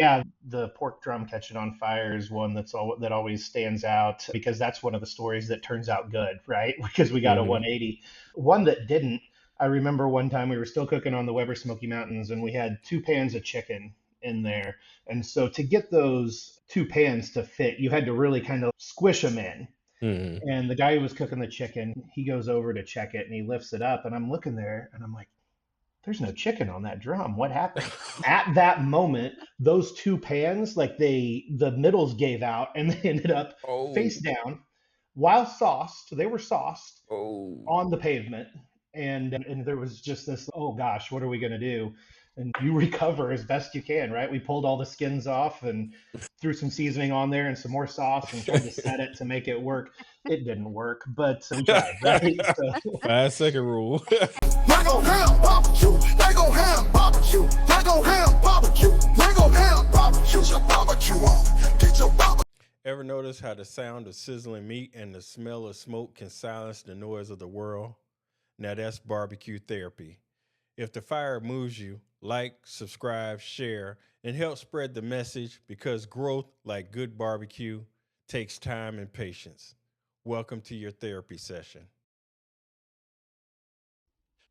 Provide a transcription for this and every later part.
Yeah, the pork drum catching on fire is one that always stands out because that's one of the stories that turns out good, right? Because we got a Hmm. 180. One that didn't. I remember one time we were still cooking on the Weber Smoky Mountains and we had 2 pans of chicken in there. And so to get those 2 pans to fit, you had to really kind of squish them in. Hmm. And the guy who was cooking the chicken, he goes over to check it and he lifts it up and I'm looking there and I'm like, there's no chicken on that drum. What happened? At that moment, those 2 pans, like the middles gave out and they ended up Oh, face down while sauced. They were sauced oh. on the pavement. And there was just this, oh gosh, what are we gonna do? And you recover as best you can, right? We pulled all the skins off and threw some seasoning on there and some more sauce and tried to set it to make it work. It didn't work, but we tried, right? So 5 second rule. Mango ham barbecue, mango ham barbecue, mango ham barbecue, mango ham barbecue. Get your barbecue on, get your barbecue. Ever notice how the sound of sizzling meat and the smell of smoke can silence the noise of the world? Now that's barbecue therapy. If the fire moves you, like, subscribe, share, and help spread the message because growth, like good barbecue, takes time and patience. Welcome to your therapy session.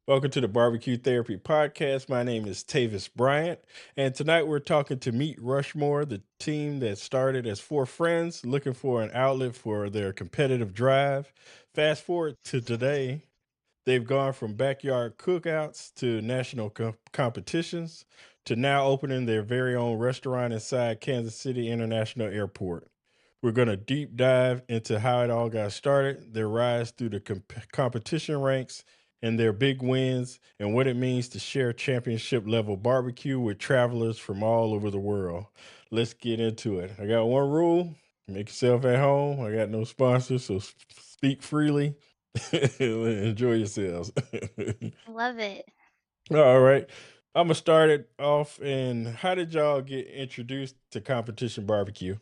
Welcome to the Barbecue Therapy Podcast. My name is Tavis Bryant, and tonight we're talking to Meet Rushmore, the team that started as 4 friends looking for an outlet for their competitive drive. Fast forward to today, they've gone from backyard cookouts to national competitions to now opening their very own restaurant inside Kansas City International Airport. We're going to deep dive into how it all got started, their rise through the competition ranks, and their big wins, and what it means to share championship level barbecue with travelers from all over the world. Let's get into it. I got one rule: make yourself at home. I got no sponsors, so speak freely. Enjoy yourselves. Love it. All right. I'm gonna start it off. And how did y'all get introduced to competition barbecue?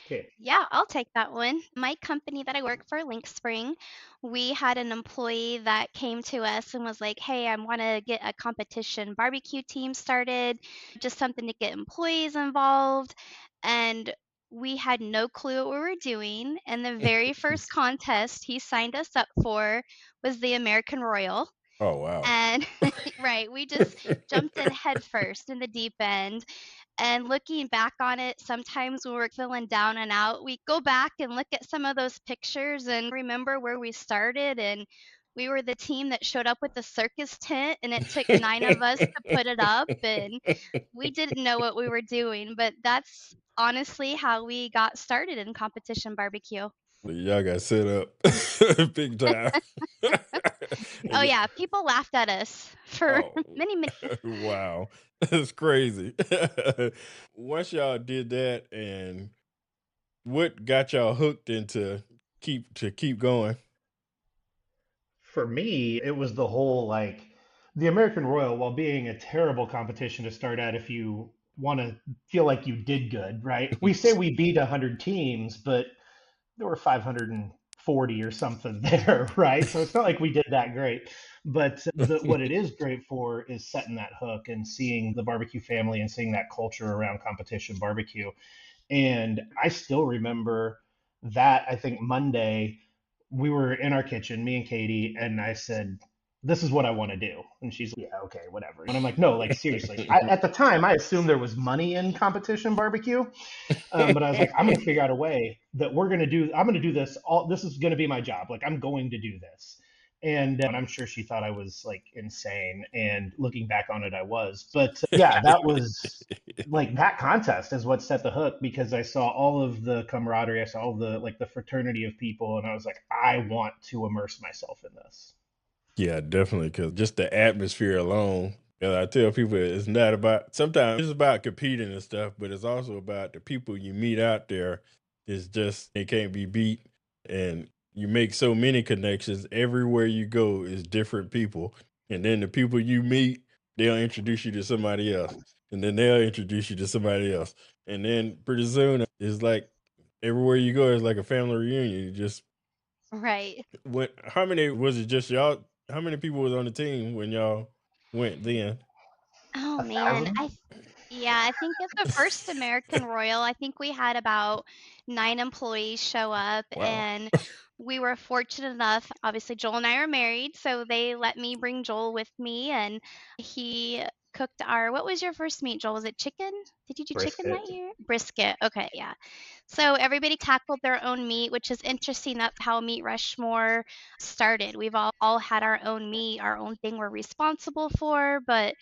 okay. Yeah, I'll take that one. My company that I work for, Link Spring, we had an employee that came to us and was like, "Hey, I want to get a competition barbecue team started, just something to get employees involved." And we had no clue what we were doing. And the very first contest he signed us up for was the American Royal. Oh wow. And right, we just jumped in headfirst in the deep end. And looking back on it, sometimes when we're feeling down and out, we go back and look at some of those pictures and remember where we started. And we were the team that showed up with the circus tent, and it took 9 of us to put it up. And we didn't know what we were doing, but that's honestly how we got started in competition barbecue. Y'all got set up big time. Oh, And yeah, people laughed at us for oh many. wow. That's crazy. Once y'all did that, and what got y'all hooked into keep going? For me, it was the whole like the American Royal, while being a terrible competition to start at if you want to feel like you did good, right? We say we beat 100 teams, but there were 540 or something there, right? So it's not like we did that great. But what it is great for is setting that hook and seeing the barbecue family and seeing that culture around competition barbecue. And I still remember that, I think Monday, we were in our kitchen, me and Katie, and I said, "This is what I want to do." And she's like, "Yeah, okay, whatever." And I'm like, "No, like seriously." At the time, I assumed there was money in competition barbecue, but I was like, "I'm going to figure out a way that we're going to do. I'm going to do this. All this is going to be my job. Like I'm going to do this." And I'm sure she thought I was like insane. And looking back on it, I was. But yeah, that was like that contest is what set the hook because I saw all of the camaraderie. I saw all the like the fraternity of people, and I was like, I want to immerse myself in this. Yeah, definitely. Because just the atmosphere alone. And I tell people it's not about, sometimes it's about competing and stuff, but it's also about the people you meet out there. It's just, it can't be beat. And you make so many connections. Everywhere you go is different people. And then the people you meet, they'll introduce you to somebody else. And then they'll introduce you to somebody else. And then pretty soon it's like everywhere you go is like a family reunion. You just Right. what? How many was it? Just y'all? How many people was on the team when y'all went then? Oh A man, thousand? yeah, I think at the first American Royal, I think we had about 9 employees show up, Wow. and we were fortunate enough. Obviously, Joel and I are married, so they let me bring Joel with me, and he cooked our. What was your first meat, Joel? Was it chicken? Did you do chicken that Brisket. year? Brisket. Okay, yeah. So everybody tackled their own meat, which is interesting. That's how Meat Rushmore started. We've all had our own meat, our own thing we're responsible for, but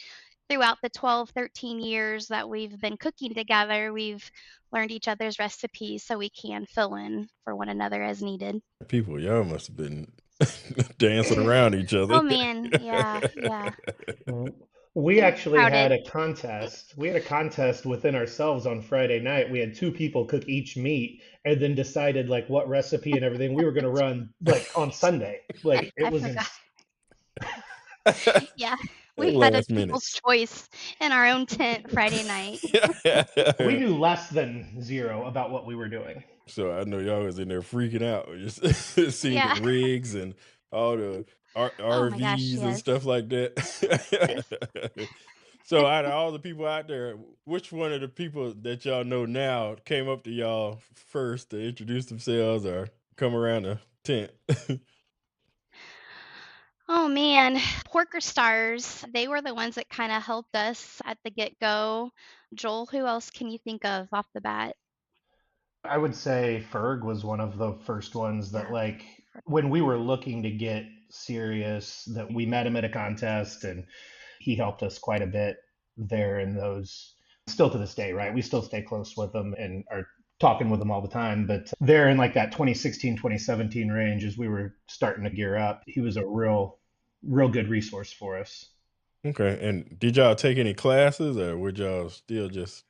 throughout the 12, 13 years that we've been cooking together, we've learned each other's recipes so we can fill in for one another as needed. People, y'all must have been dancing around each other. Oh man, yeah, yeah. We actually had Crowded. a contest. We had a contest within ourselves on Friday night. We had two people cook each meat and then decided like what recipe and everything we were going to run like on Sunday. Like it I was forgot. Yeah. We had a Last people's minutes. choice in our own tent Friday night. we knew less than zero about what we were doing. So I know y'all was in there freaking out, just seeing the Yeah. rigs and all the Oh my gosh, RVs and yes. stuff like Yes. that. So out of all the people out there, which one of the people that y'all know now came up to y'all first to introduce themselves or come around the tent? Oh man, Porker Stars, they were the ones that kind of helped us at the get-go. Joel, who else can you think of off the bat? I would say Ferg was one of the first ones that Yeah. like when we were looking to get serious that we met him at a contest and he helped us quite a bit there in those still to this day, right? We still stay close with them and are talking with them all the time, but there in like that 2016, 2017 range as we were starting to gear up, he was a real good resource for us. Okay, and did y'all take any classes or were y'all still just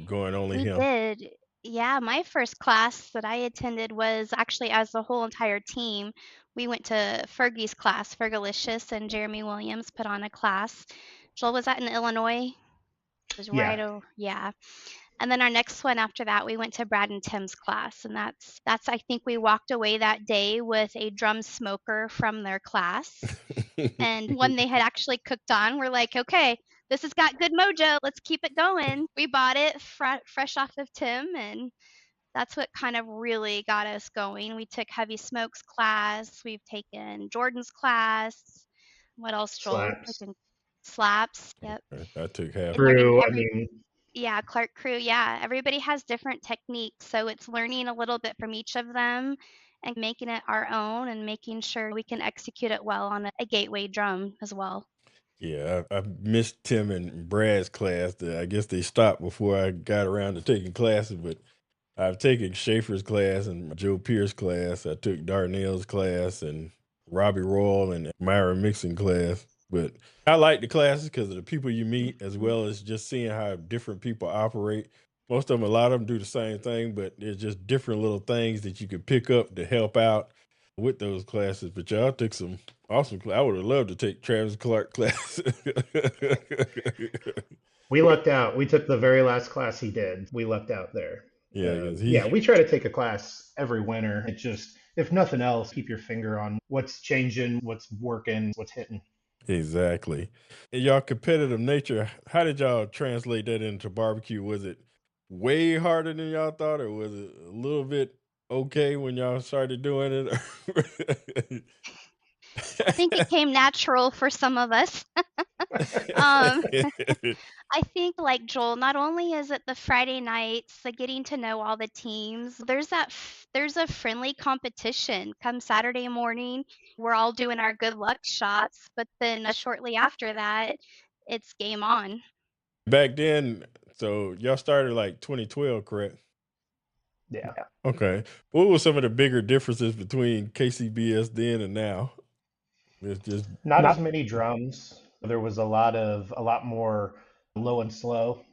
going only We him? did. Yeah, my first class that I attended was actually as the whole entire team. We went to Fergie's class. Fergalicious and Jeremy Williams put on a class. Joel, was that in Illinois? It was Yeah, right over, yeah. And then our next one after that, we went to Brad and Tim's class, and that's I think we walked away that day with a drum smoker from their class and one they had actually cooked on. We're like, okay, this has got good mojo. Let's keep it going. We bought it fresh off of Tim, and that's what kind of really got us going. We took Heavy Smokes class. We've taken Jordan's class. What else, Joel? We've slaps. taken slaps. Yep. I took half And of learning True. I every mean, yeah, Clark Crew. Yeah, everybody has different techniques, so it's learning a little bit from each of them and making it our own and making sure we can execute it well on a gateway drum as well. Yeah, I missed Tim and Brad's class. I guess they stopped before I got around to taking classes, but I've taken Schaefer's class and Joe Pierce class. I took Darnell's class and Robbie Royal and Myra Mixon class. But I like the classes because of the people you meet, as Mhm. well as just seeing how different people operate. Most of them, a lot of them do the same thing, but there's just different little things that you could pick up to help out with those classes. But y'all took some awesome classes. I would have loved to take Travis Clark class. we lucked out. We took the very last class he did. We lucked out there. Yeah, because Yeah, he we try to take a class every winter. It just, if nothing else, keep your finger on what's changing, what's working, what's hitting. exactly. And y'all competitive nature, how did y'all translate that into barbecue? Was it way harder than y'all thought, or was it a little bit okay when y'all started doing it? I think it came natural for some of us. um, I think, like Joel, not only is it the Friday nights, the getting to know all the teams, there's a friendly competition. Come Saturday morning, we're all doing our good luck shots, but then shortly after that, it's game on. Back then, so y'all started like 2012, correct? Yeah. Okay. What were some of the bigger differences between KCBS then and now? It's just Not as many drums. There was a lot more low and slow.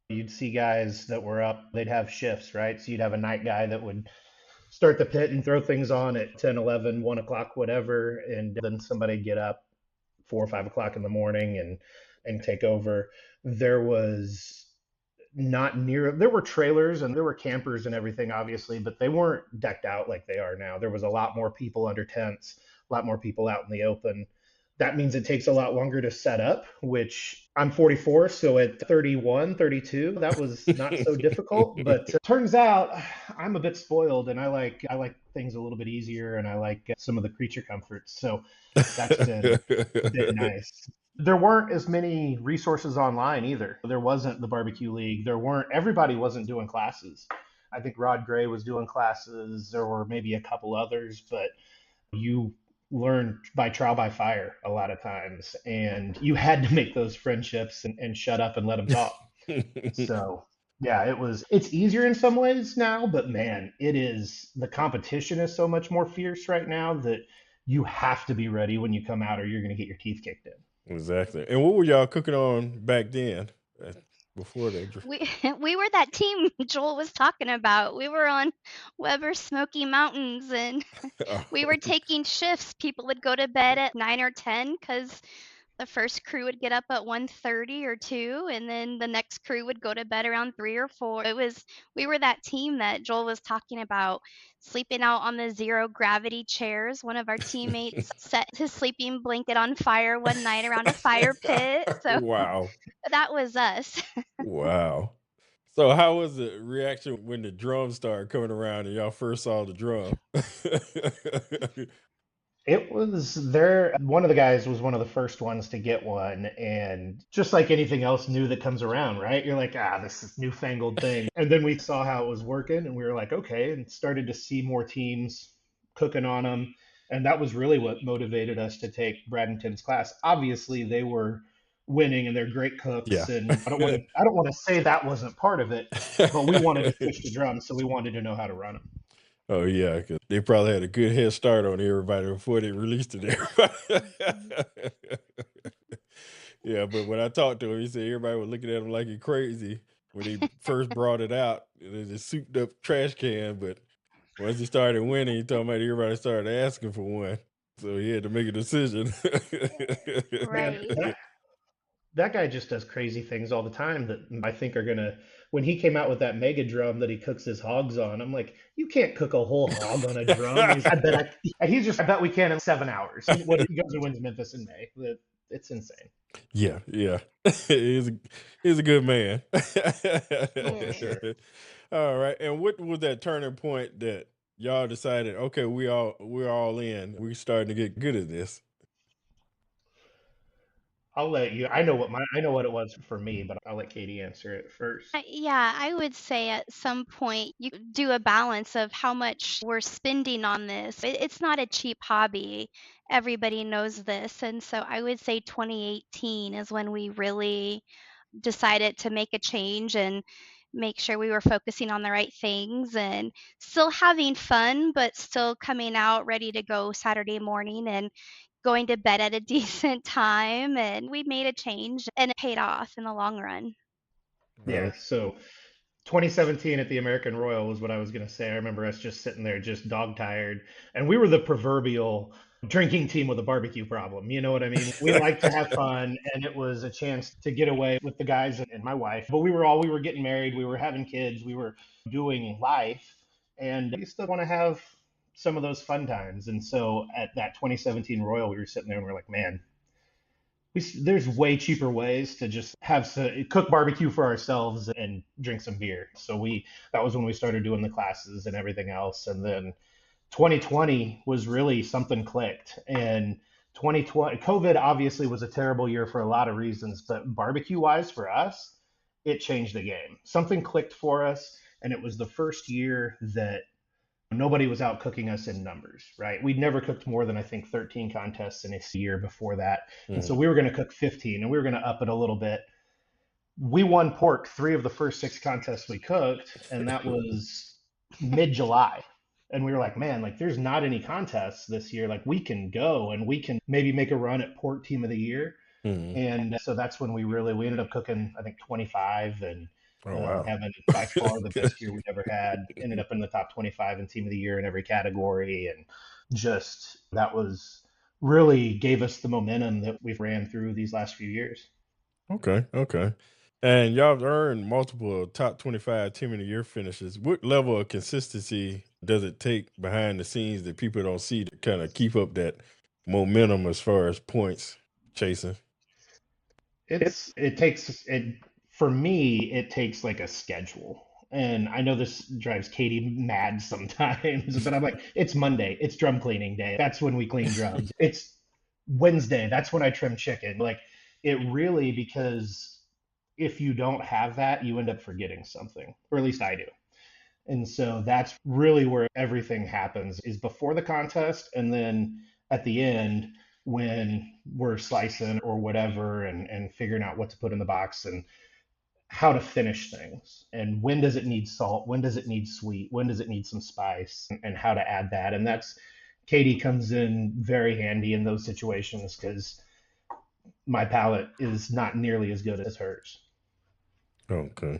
You'd see guys that were up, they'd have shifts, right? So you'd have a night guy that would start the pit and throw things on at 10, 11, 1 o'clock, whatever. And then somebody get up 4 or 5 o'clock in the morning and take over. There was not near there were trailers and there were campers and everything obviously, but they weren't decked out like they are now. There was a lot more people under tents, a lot more people out in the open. That means it takes a lot longer to set up, which I'm 44, so at 31, 32, that was not so difficult. But turns out I'm a bit spoiled, and I like things a little bit easier, and I like some of the creature comforts. So that's been nice. There weren't as many resources online either. There wasn't the barbecue league. Everybody wasn't doing classes. I think Rod Gray was doing classes. There were maybe a couple others, but you learn by trial by fire a lot of times, and you had to make those friendships and shut up and let them talk. So yeah, it's easier in some ways now, but man, the competition is so much more fierce right now that you have to be ready when you come out or you're going to get your teeth kicked in. Exactly. And what were y'all cooking on back then? uh, Before that? We we were that team Joel was talking about. We were on Weber Smoky Mountains, and Oh, we were taking shifts. People would go to bed at 9 or 10 because the first crew would get up at 1:30 or 2, and then the next crew would go to bed around 3 or 4. We were that team that Joel was talking about, sleeping out on the zero gravity chairs. One of our teammates set his sleeping blanket on fire one night around a fire pit. So wow. that was us. Wow. So how was the reaction when the drums started coming around and y'all first saw the drum? It was there. One of the guys was one of the first ones to get one. And just like anything else new that comes around, right? You're like, this is newfangled thing. And then we saw how it was working and we were like, okay, and started to see more teams cooking on them. And that was really what motivated us to take Bradenton's class. Obviously, they were winning and they're great Yeah. cooks. And I don't want to say that wasn't part of it, but we wanted to switch to drums, so we wanted to know how to run them. Oh yeah, 'cause they probably had a good head start on everybody before they released it. Everybody. Yeah, but when I talked to him, he said everybody was looking at him like he crazy when he first brought it out. It was a souped up trash can, but once he started winning, he told me everybody started asking for one. So he had to make a decision. Man, Right. that guy just does crazy things all the time that I think are gonna. When he came out with that mega drum that he cooks his hogs on, I'm like, you can't cook a whole hog on a drum. I bet we can in 7 hours. He goes and wins Memphis in May. It's insane. Yeah, yeah. He's a good man. Oh, for sure. All right. And what was that turning point that y'all decided, okay, we're all in. We're starting to get good at this. I'll let you. I know what it was for me, but I'll let Katie answer it first. Yeah, I would say at some point you do a balance of how much we're spending on this. It's not a cheap hobby. Everybody knows this. And so I would say 2018 is when we really decided to make a change and make sure we were focusing on the right things and still having fun, but still coming out ready to go Saturday morning and going to bed at a decent time. And we made a change and it paid off in the long run. Yeah. Right. So 2017 at the American Royal was what I was going to say. I remember us just sitting there, just dog tired, and we were the proverbial drinking team with a barbecue problem. You know what I mean? We like to have fun, and it was a chance to get away with the guys and my wife. But we were getting married, we were having kids, we were doing life, and we still want to have some of those fun times. And so at that 2017 Royal, we were sitting there and we're like, man, there's way cheaper ways to just cook barbecue for ourselves and drink some beer. So that was when we started doing the classes and everything else. And then 2020 was really something clicked. And 2020, COVID obviously was a terrible year for a lot of reasons, but barbecue wise for us, it changed the game. Something clicked for us. And it was the first year that nobody was out cooking us in numbers, right? We'd never cooked more than I think 13 contests in a year before that. And so Mhm. we were going to cook 15 and we were going to up it a little bit. We won pork 3 of the first 6 contests we cooked, and that was mid-July. And we were like, man, like there's not any contests this year. Like we can go and we can maybe make a run at pork team of the year. Mhm. And so that's when we ended up cooking, I think 25 and Oh wow. having by far the best year we've ever had. Ended up in the top 25 in team of the year in every category. And just that was really gave us the momentum that we've ran through these last few years. Okay. Okay. And y'all have earned multiple top 25 team of the year finishes. What level of consistency does it take behind the scenes that people don't see to kind of keep up that momentum as far as points chasing? It takes it for me, it takes like a schedule. And I know this drives Katie mad sometimes, but I'm like, it's Monday, it's drum cleaning day. That's when we clean drums. It's Wednesday, that's when I trim chicken. Like it really, because if you don't have that, you end up forgetting something, or at least I do. And so that's really where everything happens is before the contest and then at the end when we're slicing or whatever and figuring out what to put in the box and how to finish things and when does it need salt, when does it need sweet, when does it need some spice and how to add that. And that's Katie comes in very handy in those situations because my palate is not nearly as good as hers. Okay.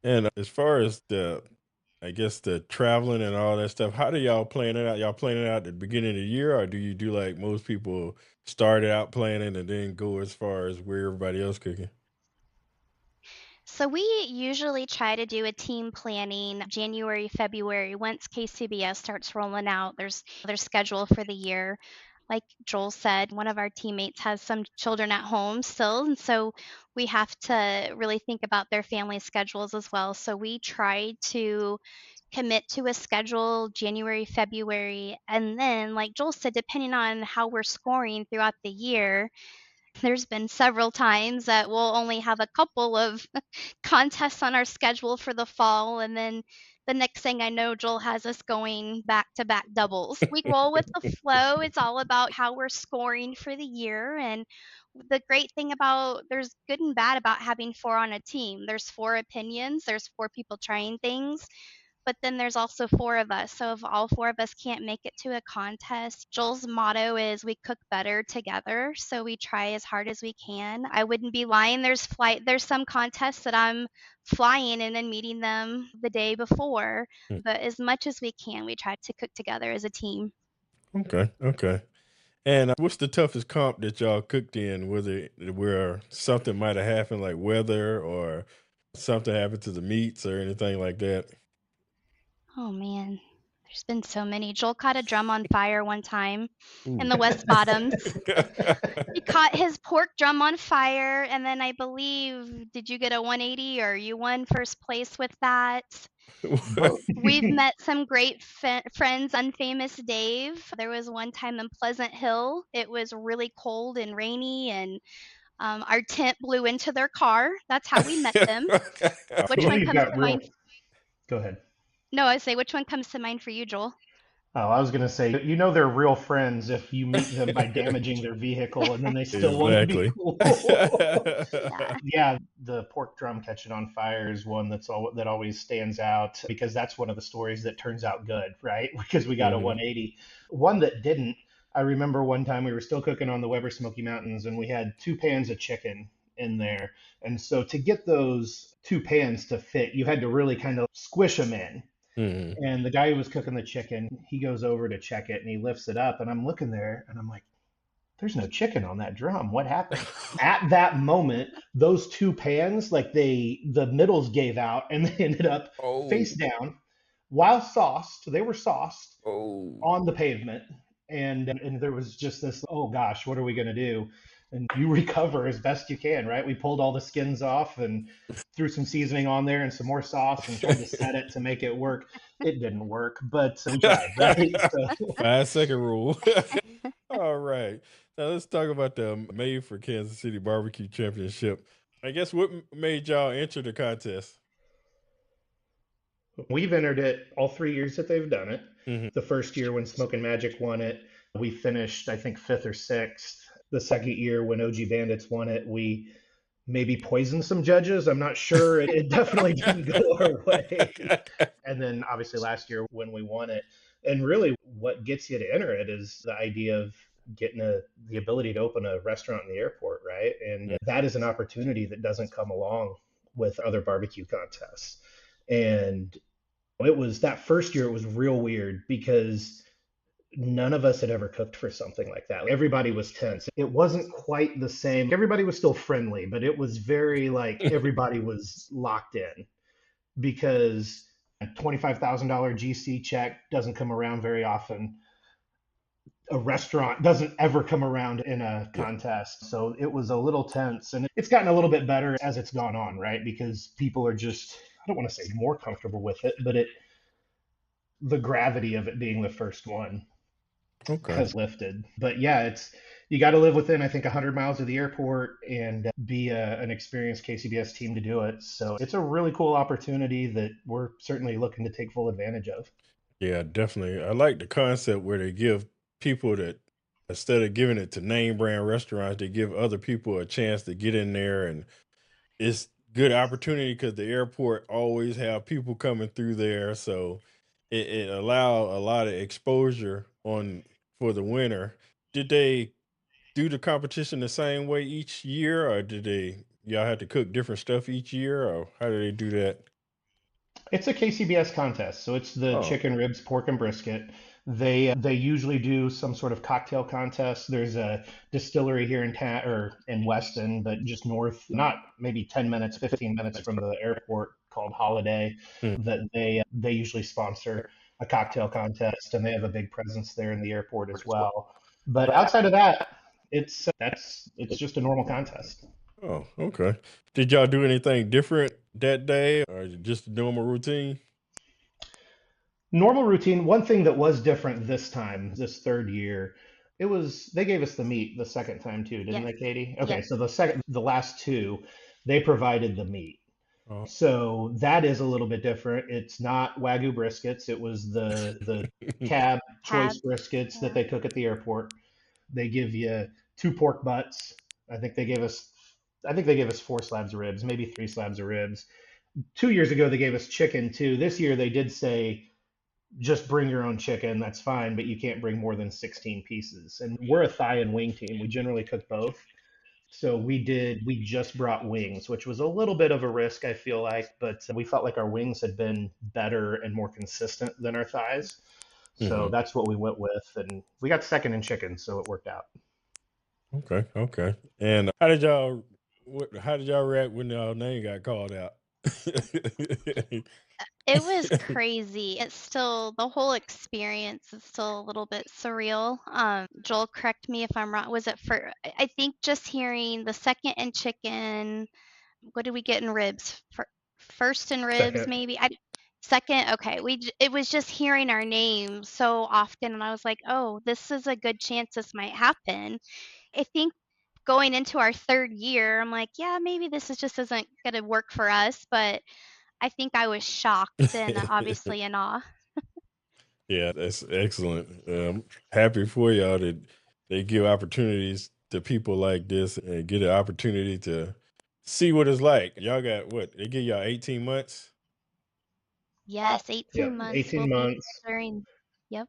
And as far as I guess the traveling and all that stuff, how do y'all plan it out? Y'all plan it out at the beginning of the year, or do you do like most people start out planning and then go as far as where everybody else cooking? So we usually try to do a team planning January, February. Once KCBS starts rolling out their schedule for the year. Like Joel said, one of our teammates has some children at home still, and so we have to really think about their family schedules as well. So we try to commit to a schedule January, February, and then, like Joel said, depending on how we're scoring throughout the year, there's been several times that we'll only have a couple of contests on our schedule for the fall, and then the next thing I know, Joel has us going back to back doubles. We roll with the flow. It's all about how we're scoring for the year. And the great thing about there's good and bad about having four on a team. There's four opinions, there's four people trying things, but then there's also four of us. So if all four of us can't make it to a contest, Joel's motto is we cook better together. So we try as hard as we can. I wouldn't be lying. There's some contests that I'm flying and then meeting them the day before. But as much as we can, we try to cook together as a team. Okay, okay. And what's the toughest comp that y'all cooked in? Whether where something might have happened, like weather, or something happened to the meats, or anything like that? Oh man, there's been so many. Joel caught a drum on fire one time in Ooh. the West Bottoms. He caught his pork drum on fire, and then I believe, did you get a 180 or you won first place with that? Both. We've met some great friends, Unfamous Dave. There was one time in Pleasant Hill. It was really cold and rainy, and our tent blew into their car. That's how we met them. Which one You've comes got to real. mind? Go ahead. No, I say, which one comes to mind for you, Joel? Oh, I was going to say, you know, they're real friends if you meet them by damaging their vehicle and then they still want to be Exactly. cool. Yeah. Yeah, the pork drum catching on fire is one that always stands out because that's one of the stories that turns out good, right? Because we got a Mhm. 180. One that didn't. I remember one time we were still cooking on the Weber Smoky Mountains and we had two pans of chicken in there. And so to get those two pans to fit, you had to really kind of squish them in. Mhm. And the guy who was cooking the chicken, he goes over to check it and he lifts it up. And I'm looking there and I'm like, there's no chicken on that drum. What happened? At that moment, those two pans, like the middles gave out and they ended up Oh, face down while sauced. They were sauced oh. on the pavement. And there was just this, oh gosh, what are we going to do? And you recover as best you can, right? We pulled all the skins off and threw some seasoning on there and some more sauce and tried to set it to make it work. It didn't work, but we tried, right? So 5 second rule. All right. Now let's talk about the Made for Kansas City Barbecue Championship. I guess what made y'all enter the contest? we've entered it all 3 years that they've done it. Mhm. The first year when Smoke and Magic won it, we finished, I think, fifth or sixth. The second year when OG Bandits won it, we maybe poisoned some judges. I'm not sure. It definitely didn't go our way. And then obviously last year when we won it, and really what gets you to enter it is the idea of getting the ability to open a restaurant in the airport, right? And that is an opportunity that doesn't come along with other barbecue contests. And it was that first year, it was real weird because none of us had ever cooked for something like that. Everybody was tense. It wasn't quite the same. Everybody was still friendly, but it was very like everybody was locked in because a $25,000 GC check doesn't come around very often. a restaurant doesn't ever come around in a Yeah. contest. So it was a little tense, and it's gotten a little bit better as it's gone on, right? Because people are just, I don't want to say more comfortable with it, but the gravity of it being the first one Okay. has lifted. But yeah, you got to live within, I think, 100 miles of the airport and be an experienced KCBS team to do it. So it's a really cool opportunity that we're certainly looking to take full advantage of. Yeah, definitely. I like the concept where they give people that instead of giving it to name brand restaurants, they give other people a chance to get in there, and it's good opportunity because the airport always have people coming through there, so it allow a lot of exposure on for the winner. Did they do the competition the same way each year, or did they y'all have to cook different stuff each year, or how do they do that? It's a KCBS contest, so it's the Oh, chicken ribs, pork, and brisket. They usually do some sort of cocktail contest. There's a distillery here in town or in Weston, but just north, not maybe 10 minutes, 15 minutes from the airport, called Holiday, mm, that they usually sponsor a cocktail contest, and they have a big presence there in the airport as well. But outside of that, it's just a normal contest. oh, okay. Did y'all do anything different that day, or just a normal routine? Normal routine. One thing that was different this time, this third year, it was they gave us the meat the second time too, didn't Yes. they, Katie? Okay, Yep. so the last two, they provided the meat. Oh. So that is a little bit different. It's not Wagyu briskets. It was the cab Tab. choice briskets that Yeah. they cook at the airport. They give you two pork butts. I think they gave us I think they gave us four slabs of ribs, maybe three slabs of ribs. 2 years ago they gave us chicken too. This year they did say just bring your own chicken. That's fine, but you can't bring more than 16 pieces. And we're a thigh and wing team. We generally cook both. So we just brought wings, which was a little bit of a risk, I feel like, but we felt like our wings had been better and more consistent than our thighs. So Hmm. that's what we went with. And we got second in chicken, so it worked out. Okay, okay. And how did y'all react when y'all name got called out? It was crazy. It's still the whole experience is still a little bit surreal. Joel, correct me if I'm wrong. Was it for, I think just hearing the second in chicken, what did we get in ribs? First in ribs, Second. maybe? Second, okay. It was just hearing our names so often, and I was like, oh, this is a good chance this might happen. I think going into our third year, I'm like, yeah, maybe this is just isn't gonna work for us, but I think I was shocked and obviously in awe. Yeah, that's excellent. Happy for y'all that they give opportunities to people like this and get an opportunity to see what it's like. Y'all got what? They give y'all 18 months? Yes, Yep, 18 months will 18 be months. during. Yep.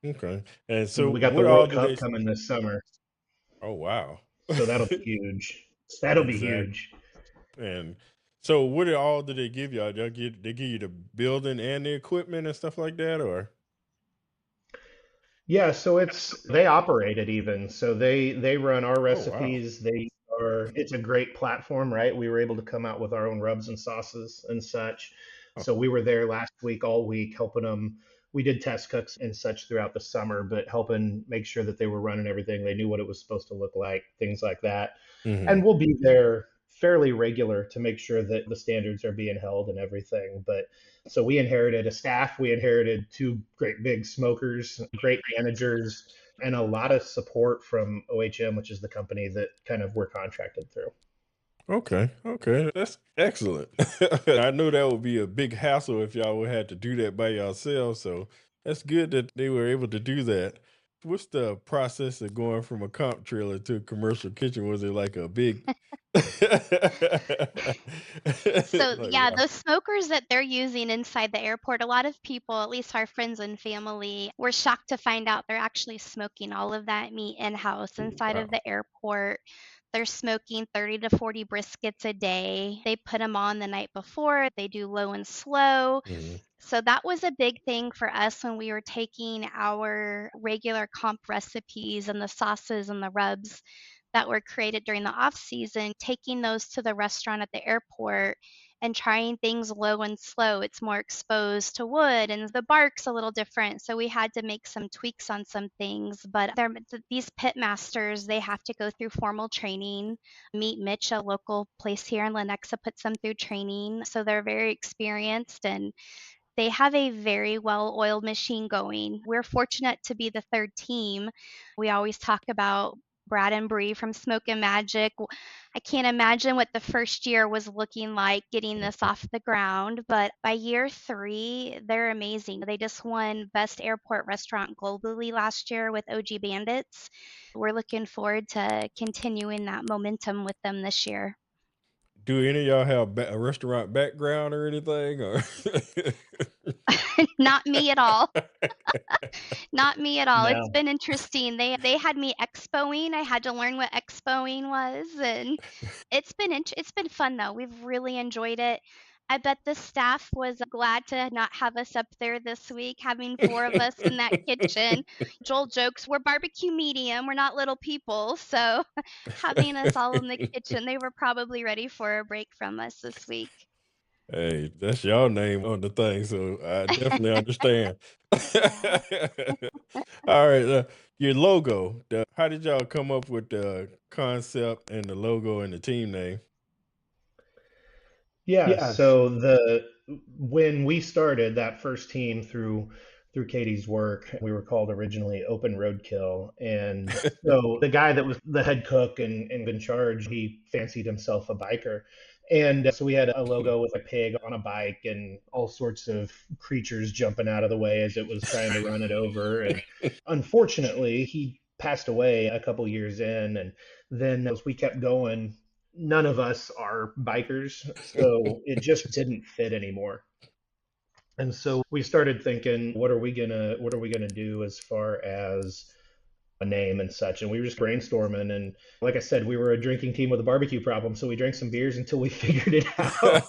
Okay. And And so we got the what all World do Cup they coming this summer, Oh wow. so that'll be huge. That'll be Exactly. huge. And so what all do they give y'all? They give you the building and the equipment and stuff like that, or Yeah, so they operate it even. So they run our oh wow. recipes. It's a great platform, right? We were able to come out with our own rubs and sauces and such. Oh, So we were there last week all week helping them. We did test cooks and such throughout the summer, but helping make sure that they were running everything. They knew what it was supposed to look like, things like that. hmm. And we'll be there fairly regular to make sure that the standards are being held and everything. But so we inherited a staff, we inherited two great big smokers, great managers, and a lot of support from OHM, which is the company that kind of we're contracted through. Okay, okay, that's excellent. I knew that would be a big hassle if y'all would have to do that by yourselves. So that's good that they were able to do that. What's the process of going from a comp trailer to a commercial kitchen? Was it like a big So, like yeah, wow. those smokers that they're using inside the airport, a lot of people, at least our friends and family, were shocked to find out they're actually smoking all of that meat in-house inside of Wow. the airport. They're smoking 30 to 40 briskets a day. They put them on the night before. They do low and slow. Mhm. So that was a big thing for us when we were taking our regular comp recipes and the sauces and the rubs that were created during the off season, taking those to the restaurant at the airport and trying things low and slow. It's more exposed to wood and the bark's a little different. So we had to make some tweaks on some things. But these pit masters, they have to go through formal training. Meet Mitch, a local place here in Lenexa, puts them through training. So they're very experienced and they have a very well-oiled machine going. We're fortunate to be the third team. We always talk about Brad and Bree from Smoke and Magic. I can't imagine what the first year was looking like getting this off the ground, but by year 3, they're amazing. They just won Best Airport Restaurant globally last year with OG Bandits. We're looking forward to continuing that momentum with them this year. Do any of y'all have a restaurant background or anything? Or Not me at all. Not me at all. It's No. been interesting. They had me expoing. I had to learn what expoing was, and it's been fun though. We've really enjoyed it. I bet the staff was glad to not have us up there this week, having 4 of us in that kitchen. Joel jokes, "We're barbecue medium. We're not little people." So, having us all in the kitchen, they were probably ready for a break from us this week. Hey, that's y'all name on the thing, so I definitely understand. Yeah. All right, your logo. How did y'all come up with the concept and the logo and the team name? Yeah, so the when we started that first team through Katie's work, we were called originally Open Roadkill. And so the guy that was the head cook and in charge, he fancied himself a biker. And so we had a logo with a pig on a bike and all sorts of creatures jumping out of the way as it was trying to run it over. And unfortunately, he passed away a couple years in. And then as we kept going, none of us are bikers, so it just didn't fit anymore. And so we started thinking, what are we gonna do as far as a name and such? And we were just brainstorming. And like I said, we were a drinking team with a barbecue problem, so we drank some beers until we figured it out.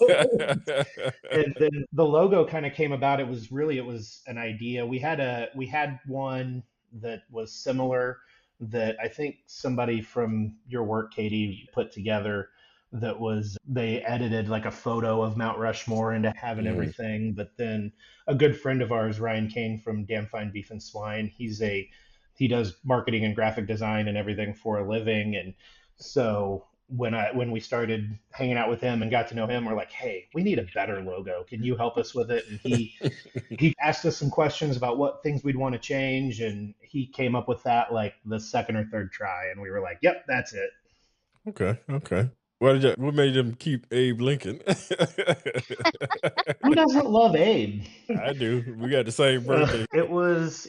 And then the logo kind of came about. It was an idea. We had one that was similar that I think somebody from your work, Katie, put together. That was they edited like a photo of Mount Rushmore into having Mm. everything. But then a good friend of ours, Ryan Kane from Damn Fine Beef and Swine, he does marketing and graphic design and everything for a living. And so when we started hanging out with him and got to know him, we're like, hey, we need a better logo. Can you help us with it? And he asked us some questions about what things we'd want to change, and he came up with that like the second or third try, and we were like, yep, that's it. Okay, okay. What made them keep Abe Lincoln? Who doesn't love Abe? I do. We got the same birthday.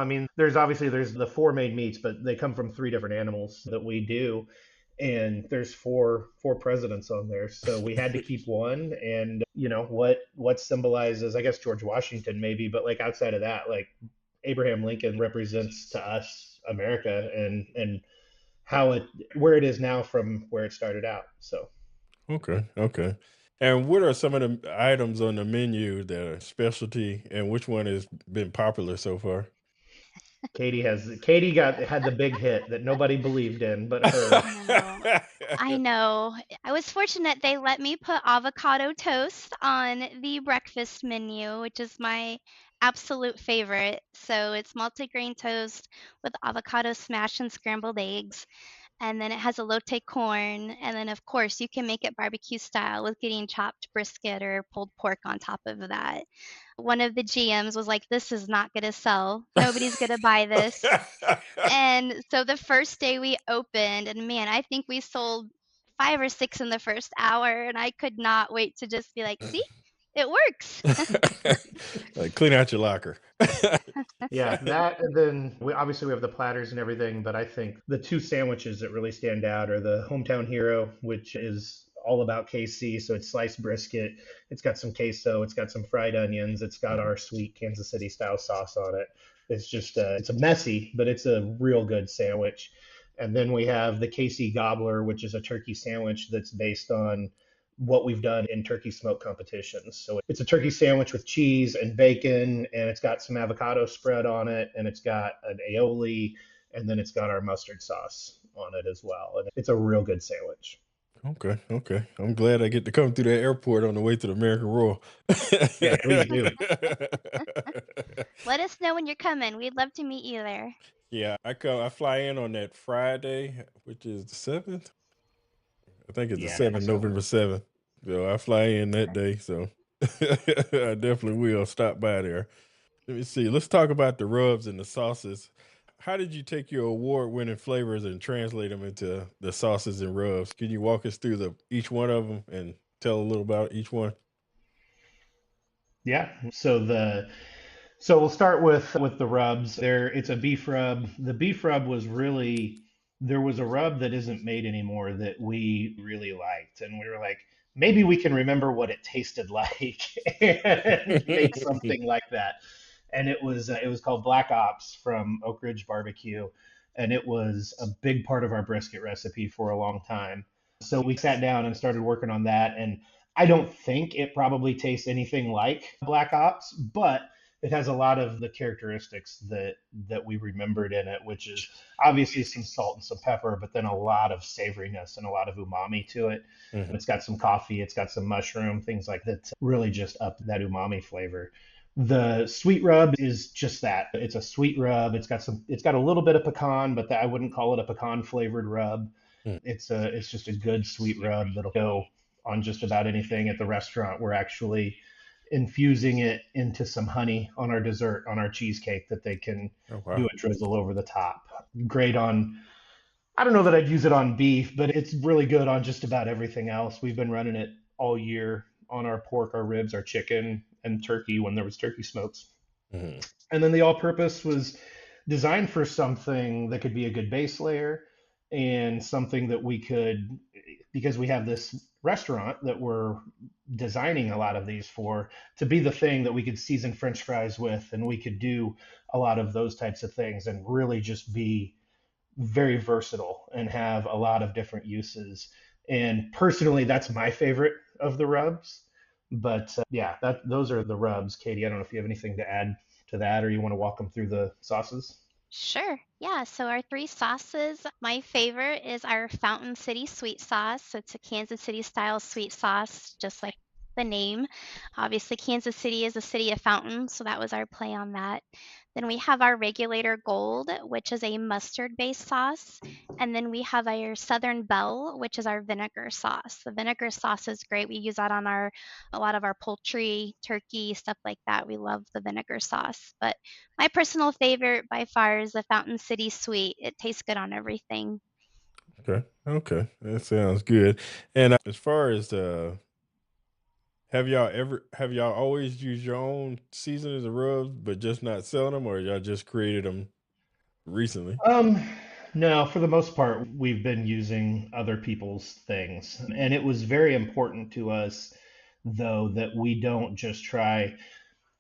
I mean, there's the 4 main meats, but they come from 3 different animals that we do. And there's four presidents on there. So we had to keep one. And what symbolizes, I guess, George Washington maybe, but like outside of that, like Abraham Lincoln represents to us America and where it is now from where it started out. So Okay, okay. And what are some of the items on the menu that are specialty, and which one has been popular so far? Katie had the big hit that nobody believed in but her. I know. I know. I was fortunate they let me put avocado toast on the breakfast menu, which is my absolute favorite. So it's multigrain toast with avocado smash and scrambled eggs. And then it has elote corn. And then, of course, you can make it barbecue style with getting chopped brisket or pulled pork on top of that. One of the GMs was like, "This is not going to sell. Nobody's going to buy this." And so the first day we opened, and man, I think we sold 5 or 6 in the first hour, and I could not wait to just be like, "See? It works." Like clean out your locker. Yeah, that, and then we have the platters and everything, but I think the 2 sandwiches that really stand out are the Hometown Hero, which is all about KC. So it's sliced brisket, it's got some queso, it's got some fried onions, it's got our sweet Kansas City style sauce on it. It's just it's a messy, but it's a real good sandwich. And then we have the KC Gobbler, which is a turkey sandwich that's based on what we've done in turkey smoke competitions. So it's a turkey sandwich with cheese and bacon, and it's got some avocado spread on it, and it's got an aioli, and then it's got our mustard sauce on it as well. And it's a real good sandwich. Okay, okay. I'm glad I get to come through that airport on the way to the American Royal. Yeah, please do. Let us know when you're coming. We'd love to meet you there. Yeah, I fly in on that Friday, which is the 7th. I think it's the Yeah, 7th, next couple November weeks. 7th. So I fly in that day. So I definitely will stop by there. Let me see. Let's talk about the rubs and the sauces. How did you take your award-winning flavors and translate them into the sauces and rubs? Can you walk us through the each one of them and tell a little about each one? Yeah. So we'll start with the rubs. It's a beef rub. The beef rub was really there was a rub that isn't made anymore that we really liked, and we were like, maybe we can remember what it tasted like and make something like that. And it was called Black Ops from Oak Ridge BBQ, and it was a big part of our brisket recipe for a long time. So we sat down and started working on that, and I don't think it probably tastes anything like Black Ops, but it has a lot of the characteristics that we remembered in it, which is obviously some salt and some pepper, but then a lot of savoriness and a lot of umami to it. Mhm. It's got some coffee, it's got some mushroom, things like that, really just up that umami flavor. The sweet rub is just that. It's a sweet rub. It's got a little bit of pecan, but I wouldn't call it a pecan flavored rub. Mm. It's just a good sweet rub that'll go on just about anything at the restaurant. We're actually infusing it into some honey on our dessert, on our cheesecake, that they can Oh do wow. a drizzle over the top. Great on, I don't know that I'd use it on beef, but it's really good on just about everything else. We've been running it all year on our pork, our ribs, our chicken, and turkey when there was turkey smokes. Mhm. And then the all-purpose was designed for something that could be a good base layer and something that we could, because we have this restaurant that we're designing a lot of these for, to be the thing that we could season French fries with, and we could do a lot of those types of things and really just be very versatile and have a lot of different uses. And personally, that's my favorite of the rubs. But yeah, those are the rubs. Katie, I don't know if you have anything to add to that, or you want to walk them through the sauces. Sure. Yeah. So our three sauces, my favorite is our Fountain City sweet sauce. It's a Kansas City style sweet sauce, just like the name. Obviously, Kansas City is a city of fountains, so that was our play on that. Then we have our Regulator Gold, which is a mustard based sauce. And then we have our Southern Belle, which is our vinegar sauce. The vinegar sauce is great. We use that on a lot of our poultry, turkey, stuff like that. We love the vinegar sauce. But my personal favorite by far is the Fountain City Sweet. It tastes good on everything. Okay. Okay. That sounds good. And as far as have y'all always used your own seasonings and rubs, but just not selling them, or y'all just created them recently? Um, no, for the most part, we've been using other people's things. And it was very important to us, though, that we don't just try.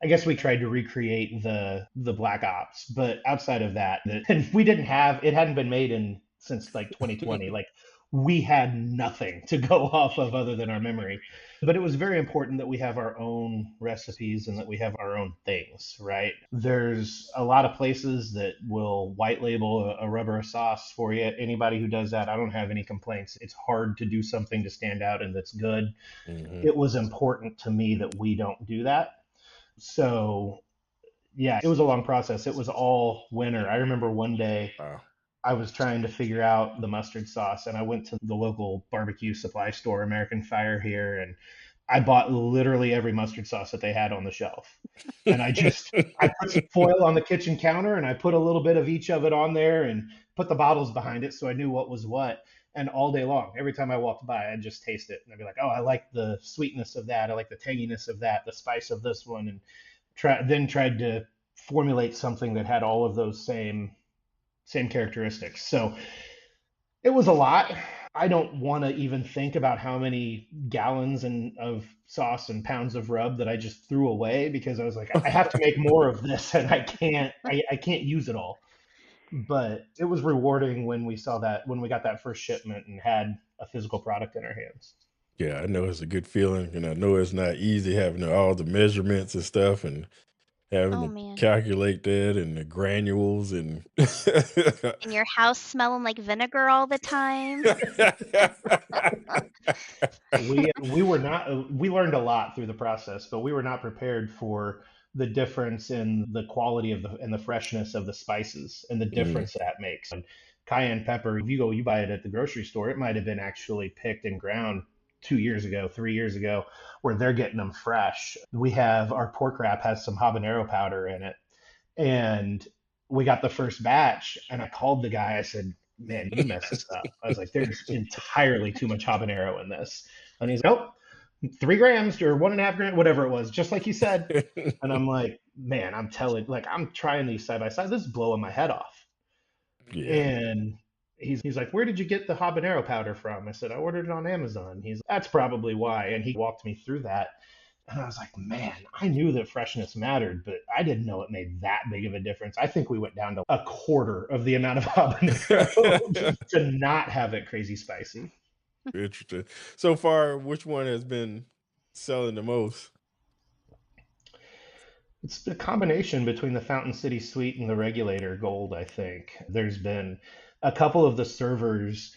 I guess we tried to recreate the Black Ops, but outside of that, and we didn't have it hadn't been made in since like 2020. Like we had nothing to go off of other than our memory. But it was very important that we have our own recipes and that we have our own things, right? There's a lot of places that will white label a rub or a sauce for you. Anybody who does that, I don't have any complaints. It's hard to do something to stand out and that's good. Hmm. It was important to me that we don't do that. So yeah, it was a long process. It was all winter. I remember one day Wow. I was trying to figure out the mustard sauce, and I went to the local barbecue supply store, American Fire here, and I bought literally every mustard sauce that they had on the shelf. And I put some foil on the kitchen counter and I put a little bit of each of it on there and put the bottles behind it so I knew what was what. And all day long, every time I walked by, I'd just taste it and I'd be like, oh, I like the sweetness of that. I like the tanginess of that, the spice of this one, and tried to formulate something that had all of those same characteristics. So it was a lot. I don't want to even think about how many gallons of sauce and pounds of rub that I just threw away because I was like, I have to make more of this and I can't use it all. But it was rewarding when when we got that first shipment and had a physical product in our hands. Yeah, I know it's a good feeling, and I know it's not easy having all the measurements and stuff, and having Oh to man. calculate that and the granules and And your house smelling like vinegar all the time. We were not we learned a lot through the process, but we were not prepared for the difference in the quality of the and the freshness of the spices and the Mhm. difference that makes. And cayenne pepper, if you buy it at the grocery store, it might have been actually picked and ground 2 years ago, 3 years ago, where they're getting them fresh. We have our pork wrap has some habanero powder in it, and we got the first batch, and I called the guy. I said, "Man, you messed this up." I was like, "There's entirely too much habanero in this," and he's like, "Nope, 3 grams or 1.5 grams, whatever it was, just like you said." And I'm like, "Man, I'm telling, like, I'm trying these side by side. This is blowing my head off." Yeah. And he's like, "Where did you get the habanero powder from?" I said, "I ordered it on Amazon." He's, "That's probably why." And he walked me through that. And I was like, "Man, I knew that freshness mattered, but I didn't know it made that big of a difference." I think we went down to a quarter of the amount of habanero just to not have it crazy spicy. Interesting. So far, which one has been selling the most? It's the combination between the Fountain City Sweet and the Regulator Gold, I think. There's been a couple of the servers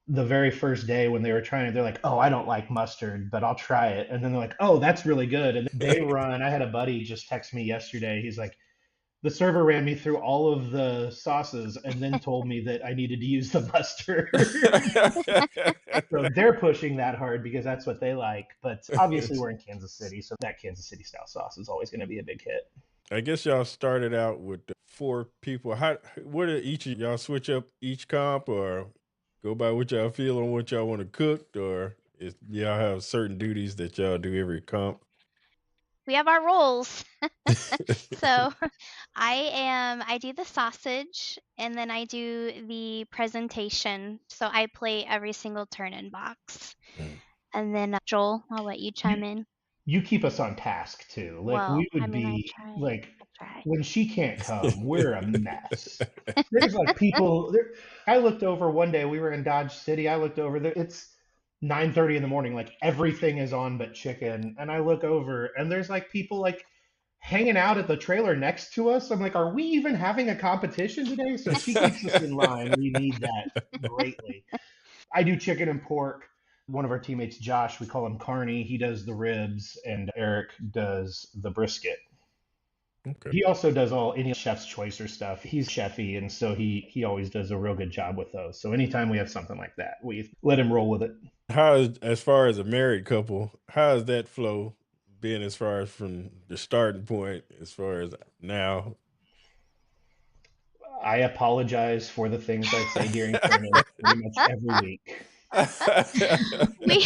the very first day when they were trying it, they're like, "Oh, I don't like mustard, but I'll try it." And then they're like, "Oh, that's really good." And they run. I had a buddy just text me yesterday. He's like, "The server ran me through all of the sauces and then told me that I needed to use the mustard." So they're pushing that hard because that's what they like. But obviously, we're in Kansas City, so that Kansas City style sauce is always going to be a big hit. I guess y'all started out with the 4 people. How what did each of y'all switch up each comp or go by what y'all feel on what y'all want to cook, or is y'all have certain duties that y'all do every comp? We have our roles. So I do the sausage and then I do the presentation. So I play every single turn in box. Mm. And then Joel, I'll let you You chime in. you keep us on task too. Like Well, we I would mean, I be try. like I try. when she can't come, we're a mess. There's like people there. I looked over one day, we were in Dodge City. I looked over there, it's 9:30 in the morning, like everything is on but chicken. And I look over and there's like people like hanging out at the trailer next to us. I'm like, are we even having a competition today? So she keeps us in line. We need that greatly. I do chicken and pork. One of our teammates, Josh, we call him Carney. He does the ribs, and Eric does the brisket. Okay. He also does all any chef's choice or stuff. He's chefy, and so he always does a real good job with those. So anytime we have something like that, we let him roll with it. How is, as far as a married couple, how does that flow being as far as from the starting point as far as now? I apologize for the things I say during turn-ins pretty much every week. We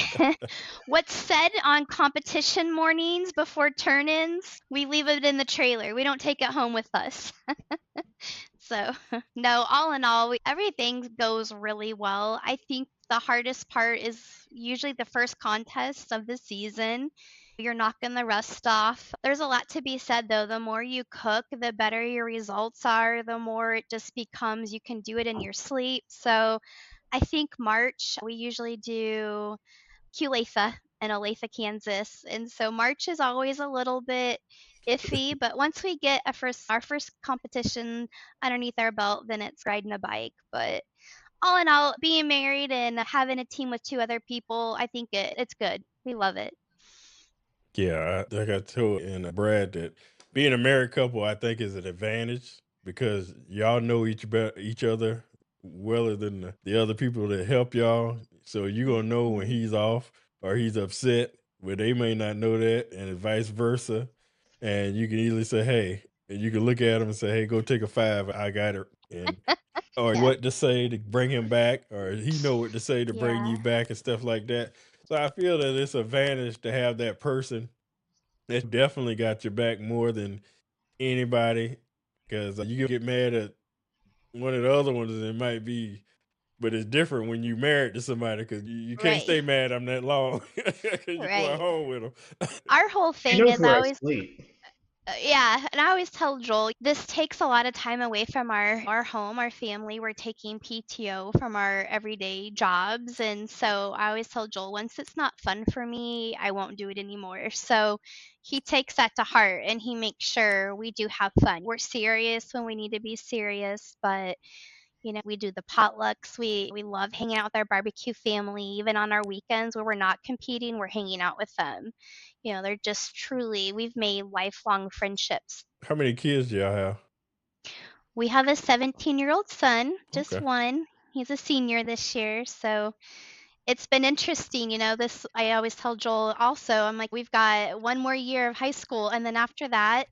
what's said on competition mornings before turn-ins, we leave it in the trailer. We don't take it home with us. So, no, all in all, everything goes really well. I think the hardest part is usually the first contest of the season. You're knocking the rust off. There's a lot to be said, though. The more you cook, the better your results are, the more it just becomes you can do it in your sleep. So, I think March, we usually do Olathe in Olathe, Kansas. And so March is always a little bit iffy, but once we get our first competition underneath our belt, then it's riding a bike. But all in all, being married and having a team with two other people, I think it's good. We love it. Yeah, like I told and Brad that being a married couple, I think, is an advantage because y'all know each other well than the other people that help y'all. So you're gonna know when he's off or he's upset, but they may not know that, and vice versa. And you can easily say, "Hey," and you can look at him and say, "Hey, go take a 5. I got it." And or Yeah. what to say to bring him back, or he know what to say to bring Yeah. you back and stuff like that. So I feel that it's an advantage to have that person that definitely got your back more than anybody because you get mad at one of the other ones and it might be, but it's different when you married to somebody because you can't Right. stay mad at them that long because you're going Right. home with them. Our whole She thing knows is I where I always sleep. Yeah, and I always tell Joel, this takes a lot of time away from our home, our family. We're taking PTO from our everyday jobs. And so I always tell Joel, once it's not fun for me, I won't do it anymore. So he takes that to heart and he makes sure we do have fun. We're serious when we need to be serious, but we do the potlucks. We love hanging out with our barbecue family, even on our weekends where we're not competing, we're hanging out with them. They're just truly, we've made lifelong friendships. How many kids do y'all have? We have a 17-year-old son, just Okay. one. He's a senior this year, so it's been interesting. This I always tell Joel also, I'm like, we've got one more year of high school, and then after that,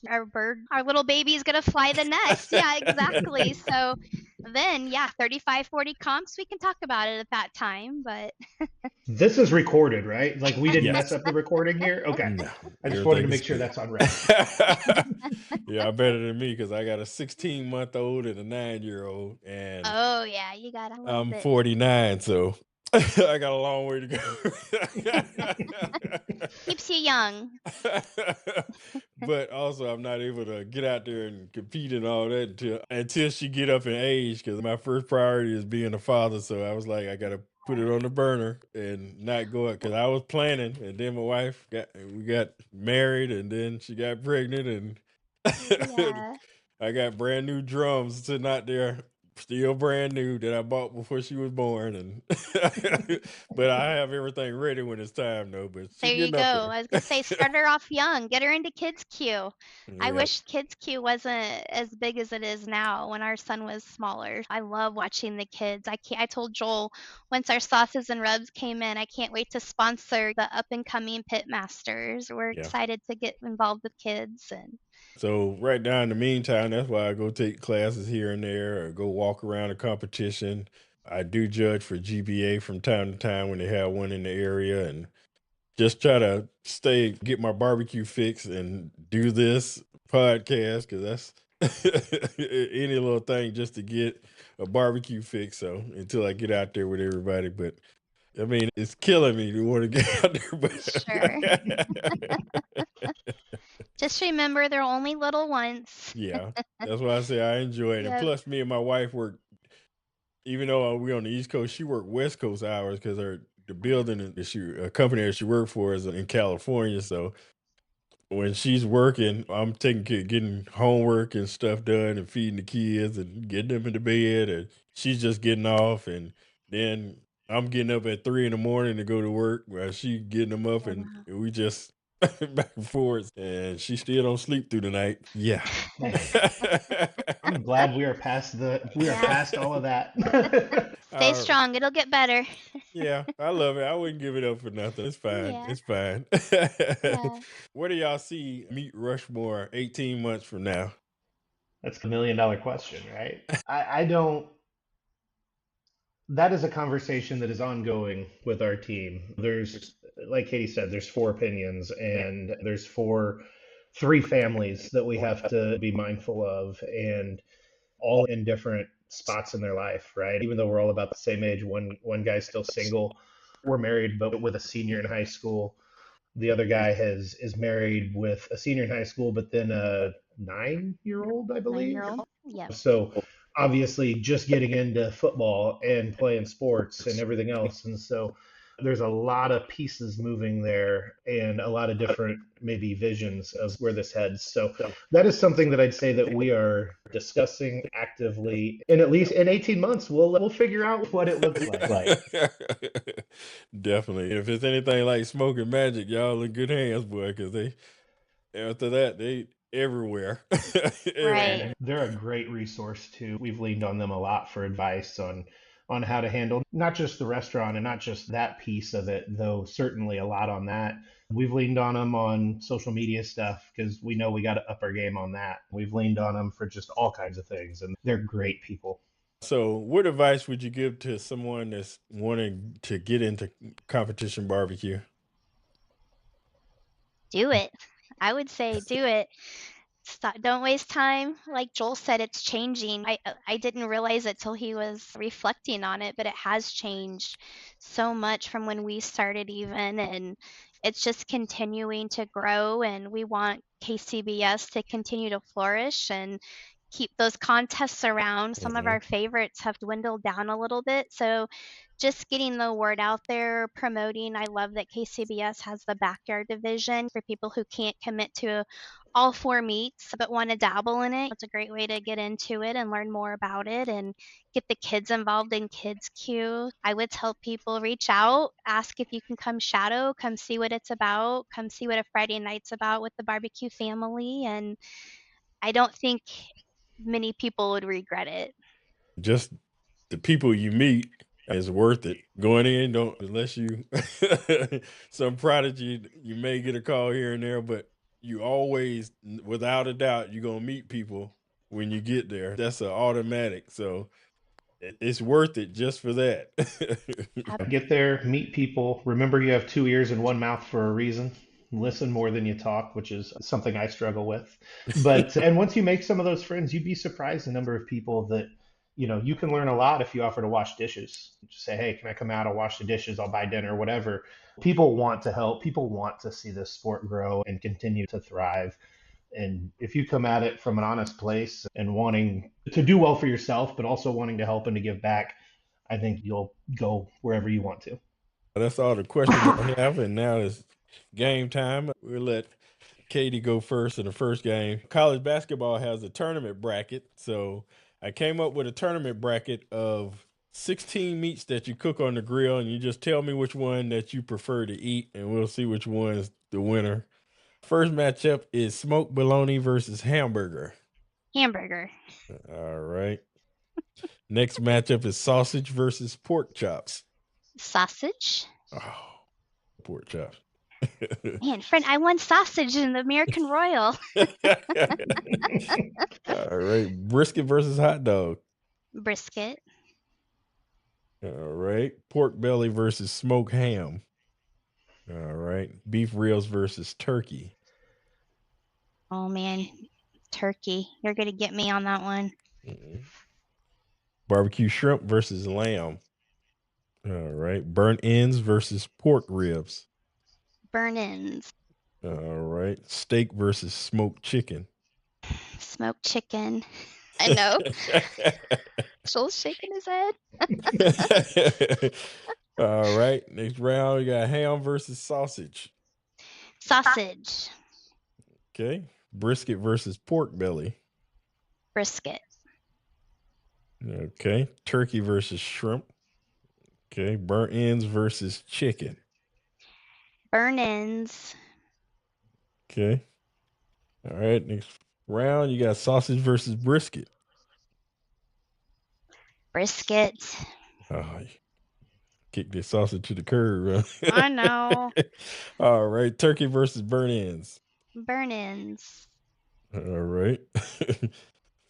our little baby's gonna fly the nest. Yeah, exactly. So then, yeah, 35, 40 comps, we can talk about it at that time, but This is recorded, right? Like we didn't mess Yes. up the recording here. Okay. No, I just wanted to everything is make sure good. that's on record. Yeah, better than me because I got a 16-month-old and a 9-year-old, and oh yeah, you gotta love I'm it. 49, so I got a long way to go. Keeps you young. But also, I'm not able to get out there and compete and all that until she get up in age. Because my first priority is being a father. So I was like, I gotta put it on the burner and not go out. Because I was planning, and then my wife we got married, and then she got pregnant, and Yeah. I got brand new drums sitting out there, still brand new that I bought before she was born, and but I have everything ready when it's time though. But she There you getting go. up I was gonna say, start her off young. Get her into Kids Q. I there. wish Kids Q wasn't as big as it is now when our son was smaller. I love watching the kids. I told Joel once our sauces and rubs came in, I can't wait to sponsor the up and coming pit masters. We're Yeah. excited to get involved with kids and So right now, in the meantime, that's why I go take classes here and there, or go walk around a competition. I do judge for GBA from time to time when they have one in the area, and just try to get my barbecue fix, and do this podcast because that's any little thing just to get a barbecue fix. So until I get out there with everybody, but I mean, it's killing me to want to get out sure. there, but Just remember they're only little ones. yeah, that's why I say I enjoy it. And Yep. plus, me and my wife work, even though we're on the East Coast, she worked West Coast hours because the building that a company that she worked for is in California. So when she's working, I'm taking care, getting homework and stuff done, and feeding the kids and getting them into bed, and she's just getting off, and then I'm getting up at 3 in the morning to go to work while she getting them up, Oh, and wow. we just back and forth, and she still don't sleep through the night. Yeah. I'm glad we are past Yeah. past all of that. Stay Uh, strong. It'll get better. yeah, I love it. I wouldn't give it up for nothing. It's fine. Yeah. It's fine. Yeah. Where do y'all see Meet Rushmore 18 months from now? That's a $1 million question, right? I don't. That is a conversation that is ongoing with our team. There's, like Katie said, there's four opinions, and there's three families that we have to be mindful of, and all in different spots in their life, right? Even though we're all about the same age, one guy's still single. We're married, but with a senior in high school. The other guy is married with a senior in high school, but then a 9-year old, I believe. 9-year-old. Yep. So obviously just getting into football and playing sports and everything else. And so there's a lot of pieces moving there and a lot of different maybe visions of where this heads. So that is something that I'd say that we are discussing actively. And at least in 18 months, we'll figure out what it looks like. Definitely. If it's anything like Smoking Magic, y'all in good hands, boy, because after that, they everywhere. Right. And they're a great resource too. We've leaned on them a lot for advice on how to handle not just the restaurant and not just that piece of it, though certainly a lot on that. We've leaned on them on social media stuff because we know we got to up our game on that. We've leaned on them for just all kinds of things, and they're great people. So, what advice would you give to someone that's wanting to get into competition barbecue? Do it. I would say do it. Stop, don't waste time. Like Joel said, it's changing. I didn't realize it till he was reflecting on it, but it has changed so much from when we started even, and it's just continuing to grow, and we want KCBS to continue to flourish and keep those contests around. Some of our favorites have dwindled down a little bit. So just getting the word out there, promoting. I love that KCBS has the backyard division for people who can't commit to all 4 meets but want to dabble in it. It's a great way to get into it and learn more about it and get the kids involved in Kids Q. I would tell people reach out, ask if you can come shadow, come see what it's about, come see what a Friday night's about with the barbecue family. And I don't think many people would regret it. Just the people you meet is worth it. Going in, don't unless you some prodigy, you may get a call here and there, but you always, without a doubt, you're gonna meet people when you get there. That's an automatic. So it's worth it just for that. Get there, meet people. Remember, you have 2 ears and 1 mouth for a reason. Listen more than you talk, which is something I struggle with. But and once you make some of those friends, you'd be surprised the number of people that you can learn a lot if you offer to wash dishes. Just say, hey, can I come out? I'll wash the dishes. I'll buy dinner, whatever. People want to help. People want to see this sport grow and continue to thrive. And if you come at it from an honest place and wanting to do well for yourself, but also wanting to help and to give back, I think you'll go wherever you want to. That's all the questions I have, and now it's game time. We'll let Katie go first in the first game. College basketball has a tournament bracket, so I came up with a tournament bracket of 16 meats that you cook on the grill, and you just tell me which one that you prefer to eat, and we'll see which one's the winner. First matchup is smoked bologna versus hamburger. Hamburger. All right. Next matchup is sausage versus pork chops. Sausage. Oh, pork chops. Man, friend, I won sausage in the American Royal. All right. Brisket versus hot dog. Brisket. All right. Pork belly versus smoked ham. All right. Beef ribs versus turkey. Oh, man. Turkey. You're going to get me on that one. Barbecue shrimp versus lamb. All right. Burnt ends versus pork ribs. Burn ends. All right. Steak versus smoked chicken. Smoked chicken. I know. Joel's shaking his head. All right. Next round, we got ham versus sausage. Sausage. Okay. Brisket versus pork belly. Brisket. Okay. Turkey versus shrimp. Okay. Burnt ends versus chicken. Burn ends. Okay. All right. Next round, you got sausage versus brisket. Brisket. Oh, kick this sausage to the curb. Huh? I know. All right. Turkey versus burnt ends. Burn ends. All right.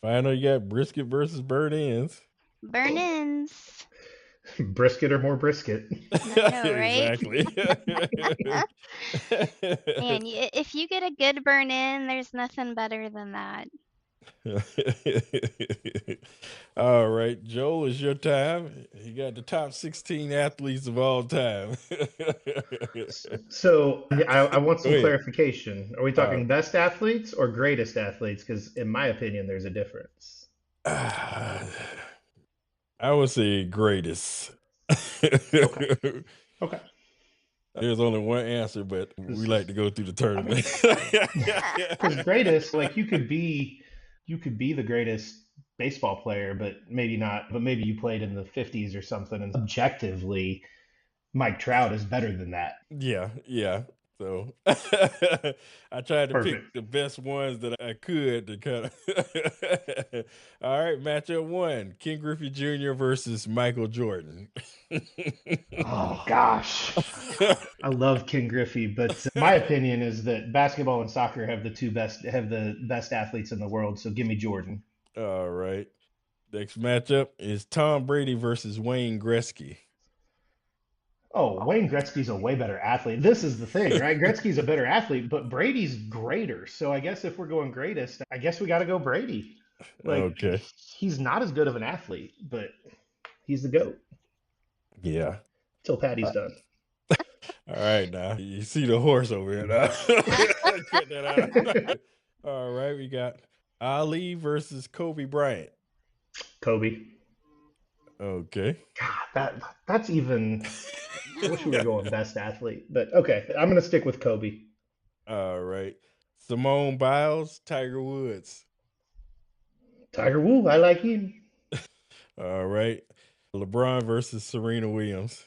Final, you got brisket versus burnt ends. Burn ends. Brisket or more brisket. I know, right? Exactly. Man, if you get a good burn in, there's nothing better than that. All right, Joel, it's your time. You got the top 16 athletes of all time. So I want some Go ahead. clarification. Are we talking best athletes or greatest athletes? Because in my opinion, there's a difference. I would say greatest. Okay. There's only one answer, but we like to go through the tournament. Because greatest, like you could be the greatest baseball player, but maybe not. But maybe you played in the 50s or something, and objectively, Mike Trout is better than that. Yeah. So I tried to pick Perfect. the best ones that I could to kind of. All right, matchup 1: Ken Griffey Jr. versus Michael Jordan. Oh gosh, I love Ken Griffey, but my opinion is that basketball and soccer have the best athletes in the world. So give me Jordan. All right. Next matchup is Tom Brady versus Wayne Gretzky. Oh, Wayne Gretzky's a way better athlete. This is the thing, right? Gretzky's a better athlete, but Brady's greater. So I guess if we're going greatest, I guess we got to go Brady. Like, Okay. He's not as good of an athlete, but he's the GOAT Yeah. till Patty's done. All right, now you see the horse over here. Now. Cut that out. All right, we got Ali versus Kobe Bryant. Kobe. Okay. God, that's even. I wish we were going best athlete, but okay, I'm gonna stick with Kobe. All right. Simone Biles, Tiger Woods. Tiger Woo, I like him. All right. LeBron versus Serena Williams.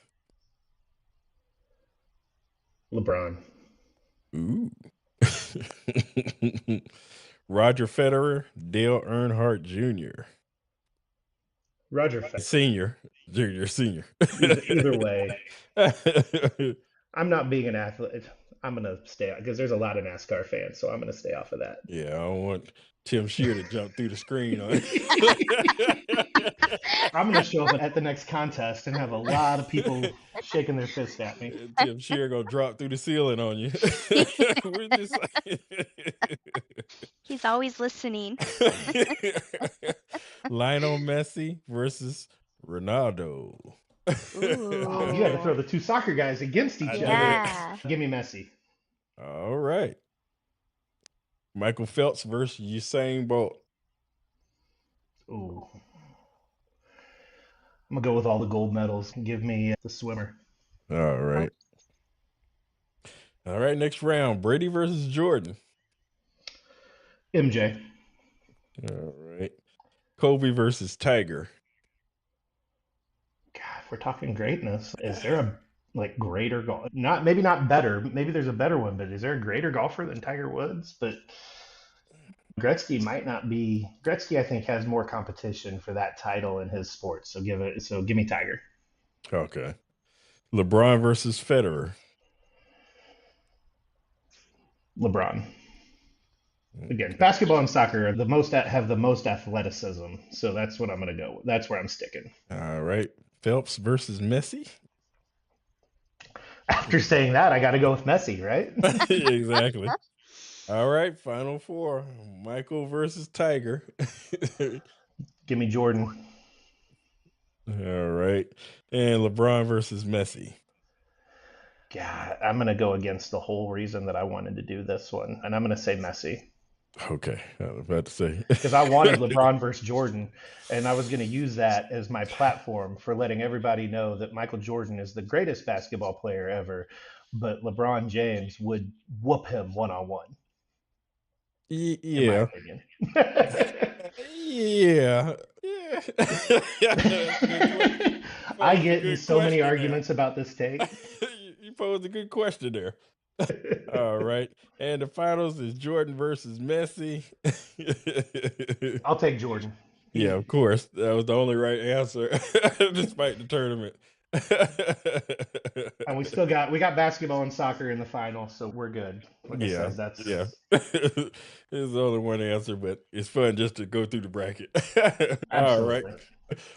LeBron. Ooh. Roger Federer, Dale Earnhardt Jr. Roger Federer. Senior. Either way, I'm not being an athlete. I'm gonna stay because there's a lot of NASCAR fans, so I'm gonna stay off of that. Yeah, I don't want Tim Shear to jump through the screen on. I'm gonna show up at the next contest and have a lot of people shaking their fist at me. Tim Shear gonna drop through the ceiling on you. We're just He's always listening. Lionel Messi versus Ronaldo. Oh, you had to throw the two soccer guys against each other. Give me Messi. All right. Michael Phelps versus Usain Bolt. Ooh. I'm gonna go with all the gold medals. Give me the swimmer. All right. All right, next round. Brady versus Jordan. MJ. All right. Kobe versus Tiger. God, if we're talking greatness, is there a greater golf? Maybe not better. Maybe there's a better one, but is there a greater golfer than Tiger Woods? But Gretzky might not be. Gretzky, I think, has more competition for that title in his sport. So give me Tiger. Okay. LeBron versus Federer. LeBron. Again, basketball and soccer have the most athleticism, so that's what I'm gonna go with. That's where I'm sticking. All right. Phelps versus Messi. After saying that, I got to go with Messi, right? Exactly. All right, final four. Michael versus Tiger. Give me Jordan. All right. And LeBron versus Messi. God, I'm going to go against the whole reason that I wanted to do this one, and I'm going to say Messi. Okay, I was about to say. Because I wanted LeBron versus Jordan, and I was going to use that as my platform for letting everybody know that Michael Jordan is the greatest basketball player ever, but LeBron James would whoop him one-on-one. Yeah. Yeah. I get in so many arguments about this take. You posed a good question there. All right. And the finals is Jordan versus Messi. I'll take Jordan. Yeah, of course. That was the only right answer, despite the tournament. And we got basketball and soccer in the final, so we're good. Like I said, that's It's the only one answer, but it's fun just to go through the bracket. All right.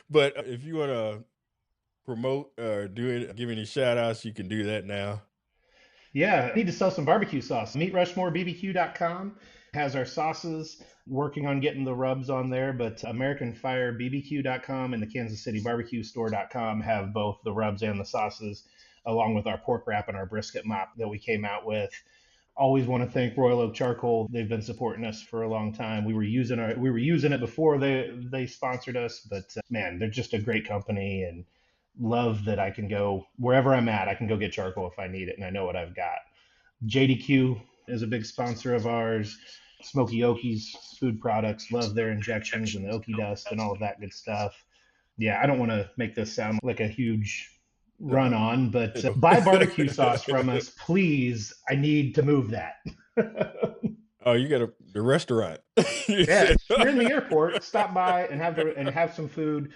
But if you want to promote or give any shout outs, you can do that now. Yeah, I need to sell some barbecue sauce. Rushmore BBQ.com has our sauces. Working on getting the rubs on there, but AmericanFireBBQ.com and the Kansas City Barbecue Store.com have both the rubs and the sauces, along with our pork wrap and our brisket mop that we came out with. Always want to thank Royal Oak Charcoal. They've been supporting us for a long time. We were using it before they sponsored us, but man, they're just a great company, and love that I can go wherever I'm at. I can go get charcoal if I need it, and I know what I've got. JDQ is a big sponsor of ours. Smoky Okies food products, love their injections and the Okie dust and all of that good stuff. Yeah, I don't want to make this sound like a huge run on, but buy barbecue sauce from us, please. I need to move that. Oh, you got the restaurant. Yeah, if you're in the airport, stop by and have some food.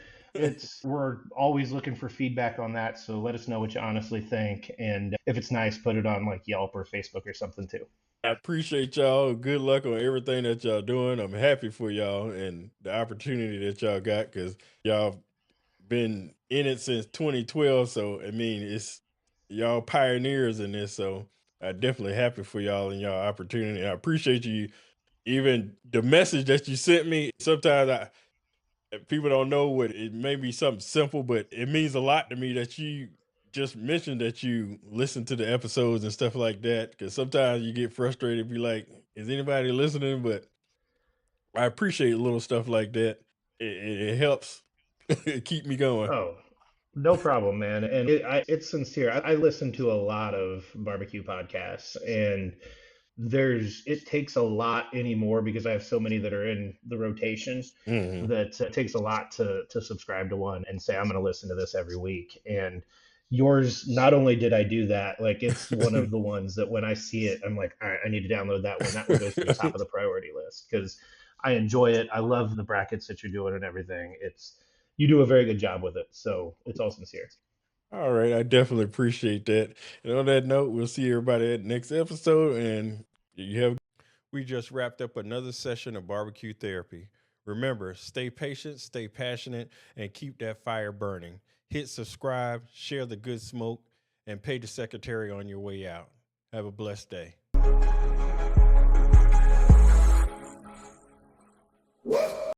We're always looking for feedback on that, so let us know what you honestly think, and if it's nice, put it on like Yelp or Facebook or something too. I appreciate y'all. Good luck on everything that y'all doing. I'm happy for y'all and the opportunity that y'all got, because y'all been in it since 2012. So, I mean, it's y'all pioneers in this. So I'm definitely happy for y'all and y'all opportunity. I appreciate you. Even the message that you sent me, sometimes people don't know what it may be, something simple, but it means a lot to me that you just mention that you listen to the episodes and stuff like that, because sometimes you get frustrated, be like, is anybody listening? But I appreciate little stuff like that. It helps keep me going. Oh, no problem, man. And it's sincere. I listen to a lot of barbecue podcasts, and it takes a lot anymore because I have so many that are in the rotation Hmm. that it takes a lot to subscribe to one and say I'm going to listen to this every week. And yours, not only did I do that, like it's one of the ones that when I see it, I'm like, all right, I need to download that one. That one goes to the top of the priority list because I enjoy it. I love the brackets that you're doing and everything. You do a very good job with it. So it's all sincere. All right, I definitely appreciate that. And on that note, we'll see everybody at the next episode. And you have we just wrapped up another session of barbecue therapy. Remember, stay patient, stay passionate, and keep that fire burning. Hit subscribe, share the good smoke, and pay the secretary on your way out. Have a blessed day.